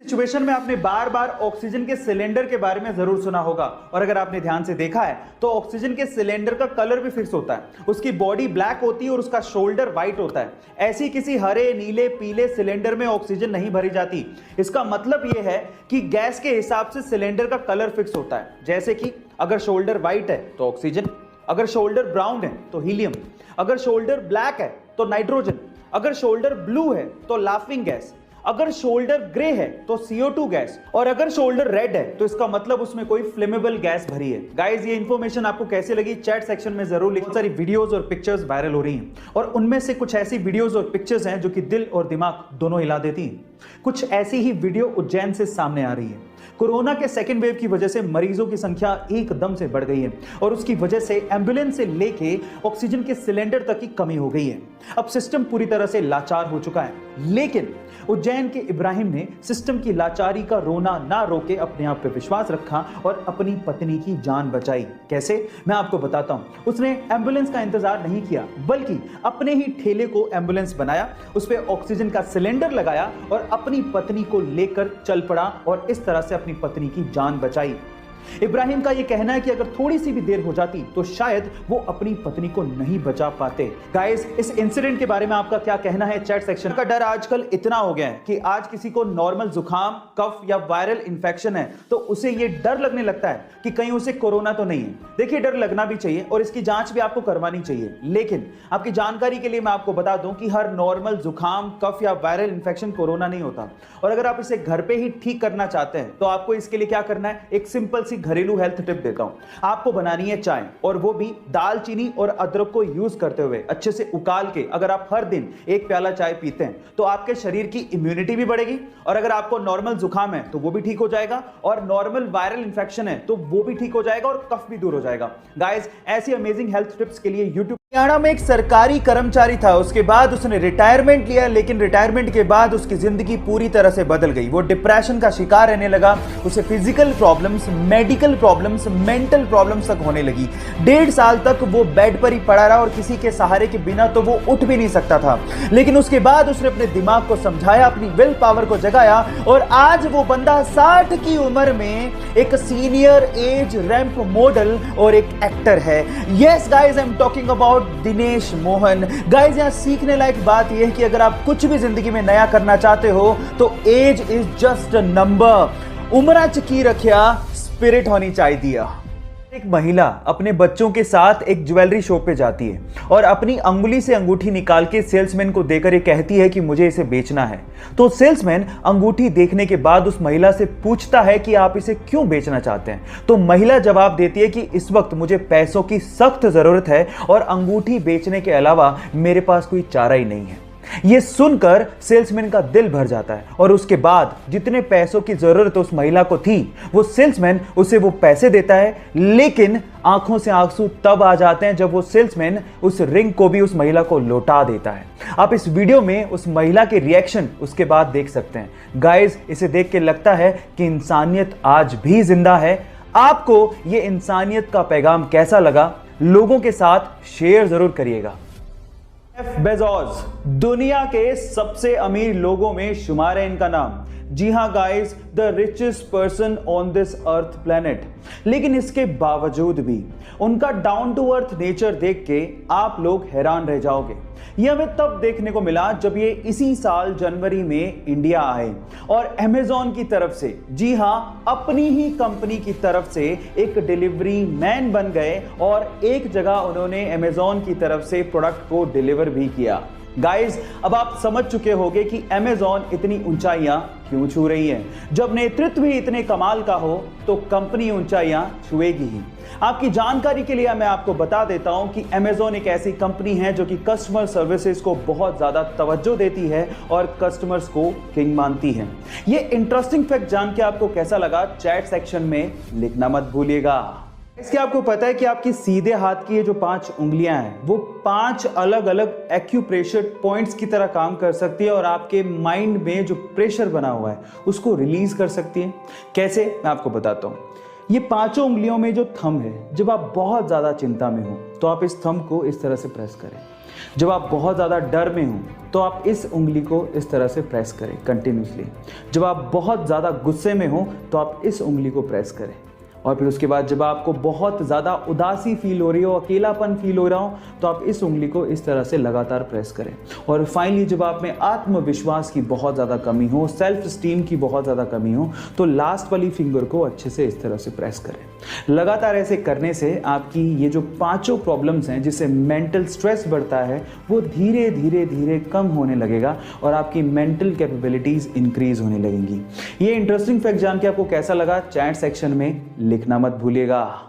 Situation में आपने बार बार oxygen के सिलेंडर के बारे में जरूर सुना होगा, और अगर आपने ध्यान से देखा है तो ऑक्सीजन के सिलेंडर का कलर भी फिक्स होता है। उसकी बॉडी ब्लैक होती है और उसका शोल्डर व्हाइट होता है। ऐसी किसी हरे, नीले, पीले सिलेंडर में ऑक्सीजन नहीं भरी जाती। इसका मतलब यह है कि गैस के हिसाब से सिलेंडर का कलर फिक्स होता है। जैसे कि अगर शोल्डर व्हाइट है तो ऑक्सीजन, अगर शोल्डर ब्राउन है तो हीलियम, अगर शोल्डर ब्लैक है तो नाइट्रोजन, अगर शोल्डर ब्लू है तो लाफिंग गैस, अगर शोल्डर ग्रे है तो CO2 गैस, और अगर शोल्डर रेड है तो इसका मतलब उसमें कोई फ्लेमेबल गैस भरी है। गाइस, ये इंफॉर्मेशन आपको कैसे लगी चैट सेक्शन में जरूर लिखो। बहुत सारी वीडियोस और पिक्चर्स वायरल हो रही हैं, और उनमें से कुछ ऐसी वीडियोस और पिक्चर्स हैं जो कि दिल और दिमाग दोनों हिला देती हैं। कुछ ऐसी ही वीडियो उज्जैन से सामने आ रही है। कोरोना के सेकेंड वेव की वजह से मरीजों की संख्या एकदम से बढ़ गई है, और उसकी वजह से एम्बुलेंस से लेके ऑक्सीजन के सिलेंडर तक की कमी हो गई है। अब सिस्टम पूरी तरह से लाचार हो चुका है, लेकिन उज्जैन के इब्राहिम ने सिस्टम की लाचारी का रोना ना रोके अपने आप पे विश्वास रखा और अपनी पत्नी की जान बचाई। कैसे, मैं आपको बताता हूं। उसने एम्बुलेंस का इंतजार नहीं किया, बल्कि अपने ही ठेले को एम्बुलेंस बनाया, उस पे ऑक्सीजन का सिलेंडर लगाया और अपनी पत्नी को लेकर चल पड़ा, और इस तरह से अपनी पत्नी की जान बचाई। इब्राहिम का यह कहना है कि अगर थोड़ी सी भी देर हो जाती तो शायद वो अपनी पत्नी को नहीं बचा पाते। गाइस, इस इंसिडेंट के बारे में आपका क्या कहना है चैट सेक्शन का। डर आजकल इतना हो गया है कि आज किसी को नॉर्मल जुकाम, कफ या वायरल इंफेक्शन है तो उसे ये डर लगने लगता है कि कहीं उसे कोरोना तो नहीं है। देखिए, डर लगना भी चाहिए और इसकी जांच भी आपको करवानी चाहिए, लेकिन आपकी जानकारी के लिए मैं आपको बता दूं कि हर नॉर्मल जुकाम, कफ या वायरल इंफेक्शन कोरोना नहीं होता। और अगर आप इसे घर पे ही ठीक करना चाहते हैं तो आपको इसके लिए क्या करना है, एक सिंपल सी घरेलू हेल्थ टिप देता हूं। आपको बनानी है चाय, और वो भी दालचीनी और अदरक को यूज करते हुए अच्छे से उकाल के। अगर आप हर दिन एक प्याला चाय पीते हैं तो आपके शरीर की इम्यूनिटी भी बढ़ेगी, और अगर आपको नॉर्मल जुकाम है तो वो भी ठीक हो जाएगा, और नॉर्मल वायरल इंफेक्शन है तो वो भी ठीक हो जाएगा, और कफ भी दूर हो जाएगा। गाइस, ऐसी अमेजिंग हेल्थ टिप्स के लिए यूट्यूब। हरियाणा में एक सरकारी कर्मचारी था, उसके बाद उसने रिटायरमेंट लिया, लेकिन रिटायरमेंट के बाद उसकी जिंदगी पूरी तरह से बदल गई। वो डिप्रेशन का शिकार रहने लगा, उसे physical problems, medical problems, mental problems तक होने लगी। 1.5 साल तक वो बेड पर ही पड़ा रहा, और किसी के सहारे के बिना तो वो उठ भी नहीं सकता था। लेकिन उसके बाद उसने अपने दिमाग को समझाया, अपनी विल पावर को जगाया, और आज वो बंदा 60 की उम्र में एक सीनियर एज रैंप मॉडल और एक एक्टर है। Yes guys, I am talking about Dinesh Mohan. Guys, यहां सीखने लायक बात यह है कि अगर आप कुछ भी जिंदगी में नया करना चाहते हो तो age is just a number. उम्र की रखिया, स्पिरिट होनी चाहिए। एक महिला अपने बच्चों के साथ एक ज्वेलरी शॉप पे जाती है और अपनी अंगुली से अंगूठी निकाल के सेल्समैन को देकर ये कहती है कि मुझे इसे बेचना है। तो सेल्समैन अंगूठी देखने के बाद उस महिला से पूछता है कि आप इसे क्यों बेचना चाहते हैं। तो महिला जवाब देती है कि इस वक्त मुझे पैसों की सख्त जरूरत है और अंगूठी बेचने के अलावा मेरे पास कोई चारा ही नहीं है। यह सुनकर सेल्समैन का दिल भर जाता है, और उसके बाद जितने पैसों की जरूरत उस महिला को थी वो सेल्समैन उसे वो पैसे देता है। लेकिन आंखों से आंसू तब आ जाते हैं जब वो सेल्समैन उस रिंग को भी उस महिला को लौटा देता है। आप इस वीडियो में उस महिला के रिएक्शन उसके बाद देख सकते हैं। गाइस, इसे देख के लगता है कि इंसानियत आज भी जिंदा है। आपको ये इंसानियत का पैगाम कैसा लगा, लोगों के साथ शेयर जरूर करिएगा। जेफ बेजोस दुनिया के सबसे अमीर लोगों में शुमार है इनका नाम। जी हां guys, the richest person on this earth planet. लेकिन इसके बावजूद भी उनका डाउन टू अर्थ नेचर देख के आप लोग हैरान रह जाओगे। यह हमें तब देखने को मिला जब ये इसी साल जनवरी में इंडिया आए और अमेज़न की तरफ से, जी हां, अपनी ही कंपनी की तरफ से एक डिलीवरी मैन बन गए और एक जगह उन्होंने अमेज़न की तरफ से प्रोडक्ट को डिलीवर भी किया। गाइस, अब आप समझ चुके होंगे कि अमेज़न इतनी ऊंचाइयां क्यों छू रही है। जब नेतृत्व ही इतने कमाल का हो तो कंपनी ऊंचाइयां छुएगी ही। आपकी जानकारी के लिए मैं आपको बता देता हूं कि अमेज़न एक ऐसी कंपनी है जो कि कस्टमर सर्विसेज को बहुत ज्यादा तवज्जो देती है और कस्टमर्स को किंग मानती है। ये इंटरेस्टिंग फैक्ट जान के आपको कैसा लगा, चैट सेक्शन में लिखना मत भूलिएगा। इसके आपको पता है कि आपकी सीधे हाथ की ये जो 5 उंगलियां हैं वो 5 अलग अलग एक्यूप्रेशर पॉइंट्स की तरह काम कर सकती है और आपके माइंड में जो प्रेशर बना हुआ है उसको रिलीज कर सकती है। कैसे, मैं आपको बताता हूं। ये 5 उंगलियों में जो थंब है, जब आप बहुत ज्यादा चिंता में हो तो आप इस थंब को इस तरह से प्रेस करें। जब आप बहुत ज़्यादा डर में हो तो आप इस उंगली को इस तरह से प्रेस करें कंटिन्यूसली। जब आप बहुत ज़्यादा गुस्से में हो तो आप इस उंगली को प्रेस करें। और फिर उसके बाद जब आपको बहुत ज़्यादा उदासी फील हो रही हो, अकेलापन फील हो रहा हो, तो आप इस उंगली को इस तरह से लगातार प्रेस करें। और फाइनली जब आप में आत्मविश्वास की बहुत ज़्यादा कमी हो, सेल्फ स्टीम की बहुत ज़्यादा कमी हो, तो लास्ट वाली फिंगर को अच्छे से इस तरह से प्रेस करें। लगातार ऐसे करने से आपकी ये जो पांचों प्रॉब्लम्स हैं जिससे मेंटल स्ट्रेस बढ़ता है वो धीरे धीरे धीरे कम होने लगेगा और आपकी मेंटल कैपेबिलिटीज़ इंक्रीज होने लगेंगी। ये इंटरेस्टिंग फैक्ट जान के आपको कैसा लगा, चैट सेक्शन में लिखना मत भूलिएगा।